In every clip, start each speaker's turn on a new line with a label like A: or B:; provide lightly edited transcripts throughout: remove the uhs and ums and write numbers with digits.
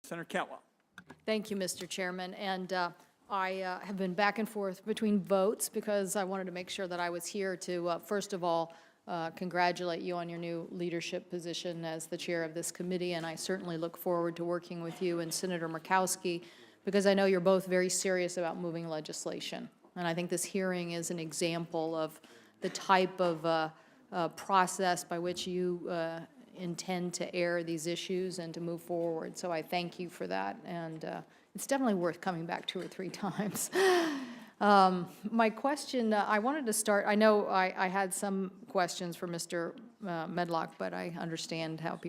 A: Senator Cantwell.
B: Thank you, Mr. Chairman. And I have been back and forth between votes because I wanted to make sure that I was here to, first of all, congratulate you on your new leadership position as the chair of this committee. And I certainly look forward to working with you and Senator Murkowski because I know you're both very serious about moving legislation. And I think this hearing is an example of the type of process by which you intend to air these issues and to move forward. So I thank you for that. And it's definitely worth coming back 2 or 3 times. My question, I wanted to start, I know I had some questions for Mr. Medlock, but I understand how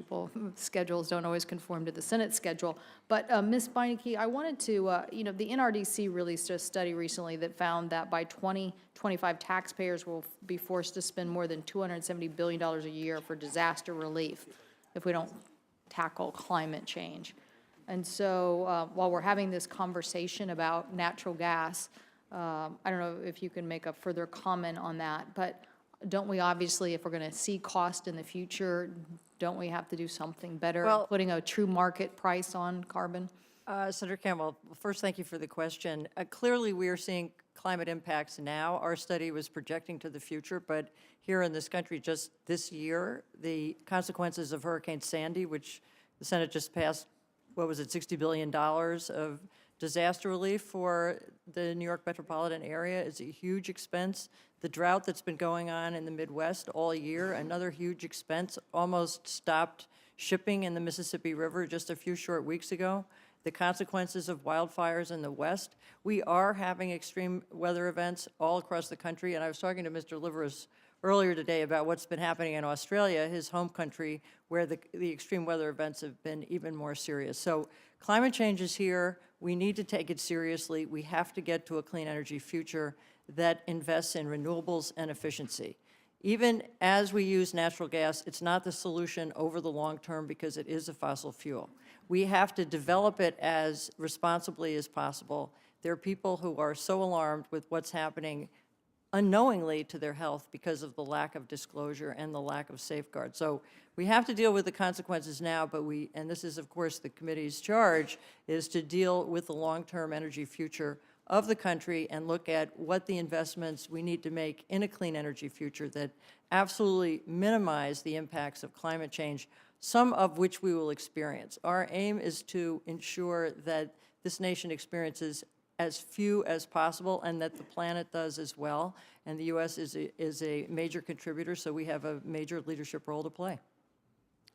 B: schedules don't always conform to the Senate schedule. But Ms. Beinecke, I wanted to, the NRDC released a study recently that found that by 2025, taxpayers will be forced to spend more than $270 billion a year for disaster relief if we don't tackle climate change. And so while we're having this conversation about natural gas, I don't know if you can make a further comment on that, but don't we obviously, if we're going to see cost in the future, don't we have to do something better, putting a true market price on carbon?
C: Senator Cantwell, first, thank you for the question. Clearly, we are seeing climate impacts now. Our study was projecting to the future, but here in this country just this year, the consequences of Hurricane Sandy, which the Senate just passed, what was it, $60 billion of disaster relief for the New York metropolitan area is a huge expense. The drought that's been going on in the Midwest all year, another huge expense, almost stopped shipping in the Mississippi River just a few short weeks ago. The consequences of wildfires in the West. We are having extreme weather events all across the country, and I was talking to Mr. Liveris earlier today about what's been happening in Australia, his home country, where the extreme weather events have been even more serious. So climate change is here. We need to take it seriously. We have to get to a clean energy future that invests in renewables and efficiency. Even as we use natural gas, it's not the solution over the long term because it is a fossil fuel. We have to develop it as responsibly as possible. There are people who are so alarmed with what's happening unknowingly to their health because of the lack of disclosure and the lack of safeguards. So we have to deal with the consequences now, but and this is of course the committee's charge, is to deal with the long-term energy future of the country and look at what the investments we need to make in a clean energy future that absolutely minimize the impacts of climate change, some of which we will experience. Our aim is to ensure that this nation experiences as few as possible and that the planet does as well. And the U.S. is a major contributor, so we have a major leadership role to play.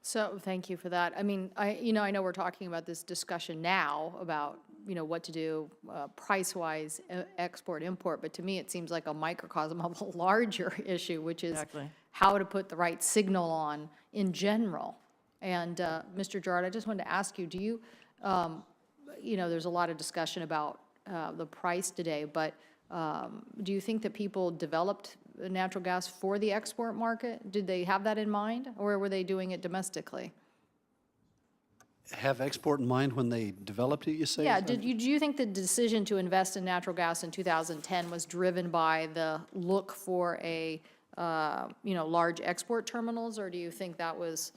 B: So thank you for that. I mean, I know we're talking about this discussion now about, what to do price-wise, export, import, but to me it seems like a microcosm of a larger issue, which is how to put the right signal on in general. And Mr. Girard, I just wanted to ask you, do you, there's a lot of discussion about the price today, but do you think that people developed natural gas for the export market? Did they have that in mind, or were they doing it domestically?
D: Have export in mind when they developed it, you say?
B: Yeah, do you think the decision to invest in natural gas in 2010 was driven by the look for a, large export terminals, or do you think that was,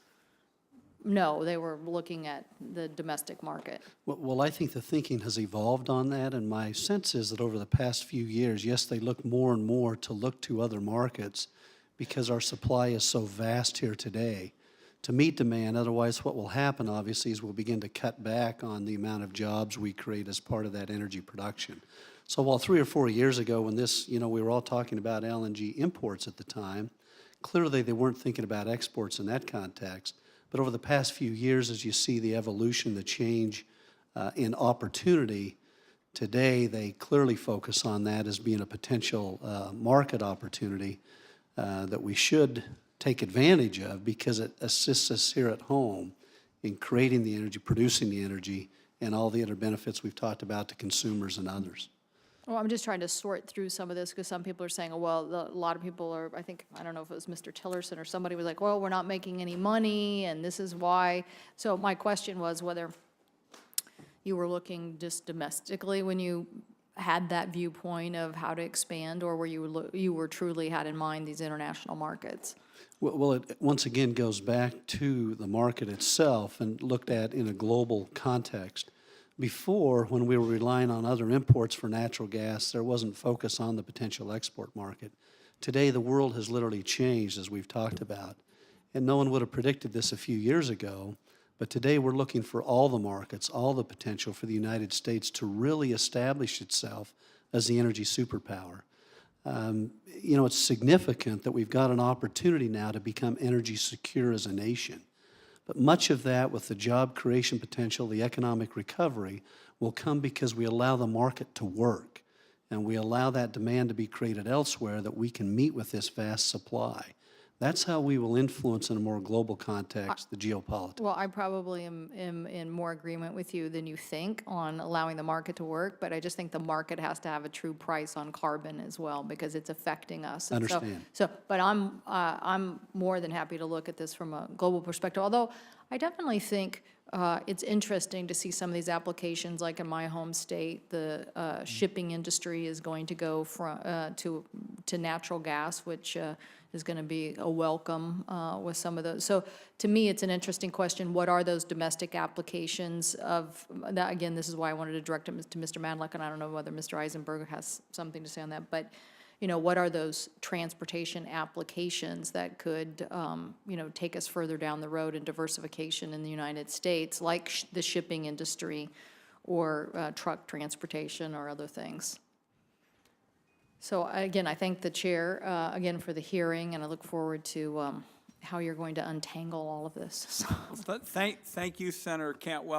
B: no, they were looking at the domestic market?
D: Well, I think the thinking has evolved on that, and my sense is that over the past few years, yes, they look more and more to look to other markets because our supply is so vast here today to meet demand. Otherwise, what will happen, obviously, is we'll begin to cut back on the amount of jobs we create as part of that energy production. So while 3 or 4 years ago when this, we were all talking about LNG imports at the time, clearly they weren't thinking about exports in that context. But over the past few years, as you see the evolution, the change in opportunity, today they clearly focus on that as being a potential market opportunity that we should take advantage of because it assists us here at home in creating the energy, producing the energy, and all the other benefits we've talked about to consumers and others.
B: Well, I'm just trying to sort through some of this because some people are saying, oh, well, a lot of people are, I don't know if it was Mr. Tillerson or somebody was like, well, we're not making any money and this is why. So my question was whether you were looking just domestically when you had that viewpoint of how to expand, or were you truly had in mind these international markets?
D: Well, it once again goes back to the market itself and looked at in a global context. Before, when we were relying on other imports for natural gas, there wasn't focus on the potential export market. Today, the world has literally changed, as we've talked about. And no one would have predicted this a few years ago, but today we're looking for all the markets, all the potential for the United States to really establish itself as the energy superpower. You know, it's significant that we've got an opportunity now to become energy secure as a nation. But much of that, with the job creation potential, the economic recovery, will come because we allow the market to work, and we allow that demand to be created elsewhere that we can meet with this vast supply. That's how we will influence in a more global context the geopolitics.
B: Well, I probably am in more agreement with you than you think on allowing the market to work, but I just think the market has to have a true price on carbon as well, because it's affecting us. And
D: Understand.
B: But I'm more than happy to look at this from a global perspective, although I definitely think it's interesting to see some of these applications, like in my home state, the shipping industry is going to go from, to natural gas, which is going to be a welcome with some of those. So to me, it's an interesting question. What are those domestic applications of, that, again, this is why I wanted to direct it to Mr. Madlock, and I don't know whether Mr. Eisenberg has something to say on that, but you know, what are those transportation applications that could, you know, take us further down the road in diversification in the United States, like the shipping industry or truck transportation or other things? So again, I thank the chair, again, for the hearing, and I look forward to how you're going to untangle all of this.
A: Thank you, Senator Cantwell.